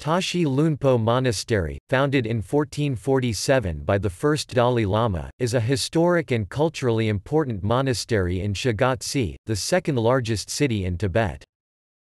Tashi Lhunpo Monastery, founded in 1447 by the first Dalai Lama, is a historic and culturally important monastery in Shigatse, the second largest city in Tibet.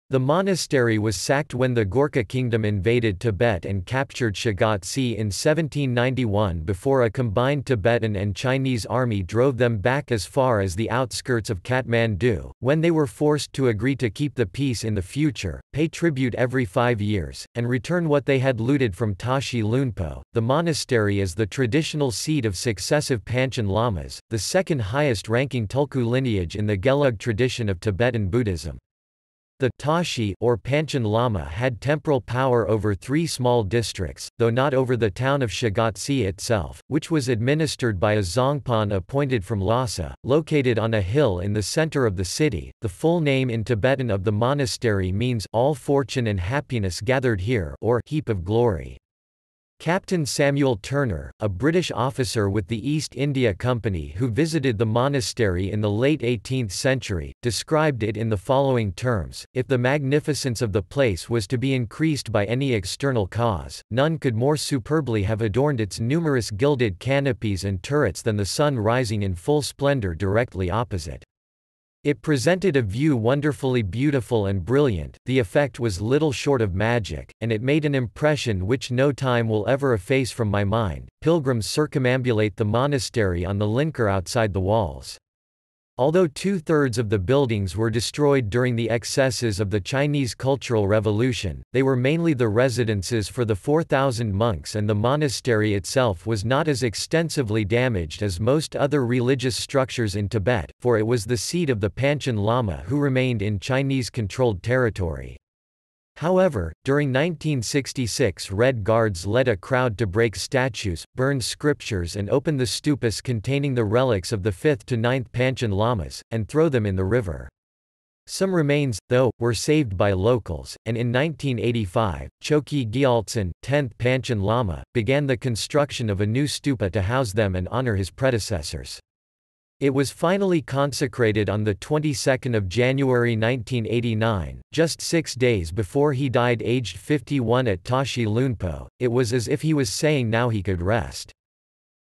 The monastery was sacked when the Gorkha Kingdom invaded Tibet and captured Shigatse in 1791 before a combined Tibetan and Chinese army drove them back as far as the outskirts of Kathmandu. When they were forced to agree to keep the peace in the future, pay tribute every 5 years, and return what they had looted from Tashi Lhunpo, the monastery is the traditional seat of successive Panchen Lamas, the second highest ranking tulku lineage in the Gelug tradition of Tibetan Buddhism. The Tashi or Panchen Lama had temporal power over 3 small districts, though not over the town of Shigatse itself, which was administered by a dzongpön appointed from Lhasa.Located on a hill in the center of the city. The full name in Tibetan of the monastery means all fortune and happiness gathered here, or heap of glory. Captain Samuel Turner, a British officer with the East India Company who visited the monastery in the late 18th century, described it in the following terms: "If the magnificence of the place was to be increased by any external cause, none could more superbly have adorned its numerous gilded canopies and turrets than the sun rising in full splendor directly opposite. It presented a view wonderfully beautiful and brilliant, the effect was little short of magic, and it made an impression which no time will ever efface from my mind. Pilgrims circumambulate the monastery on the lingkhor outside the walls." Although 2/3 of the buildings were destroyed during the excesses of the Chinese Cultural Revolution, they were mainly the residences for the 4,000 monks, and the monastery itself was not as extensively damaged as most other religious structures in Tibet, for it was the seat of the Panchen Lama who remained in Chinese-controlled territory. However, during 1966 Red Guards led a crowd to break statues, burn scriptures and open the stupas containing the relics of the 5th to 9th Panchen Lamas, and throw them in the river. Some remains, though, were saved by locals, and in 1985, Choekyi Gyaltsen, 10th Panchen Lama, began the construction of a new stupa to house them and honor his predecessors. It was finally consecrated on the 22nd of January 1989, just 6 days before he died aged 51 at Tashi Lhunpo. It was as if he was saying now he could rest.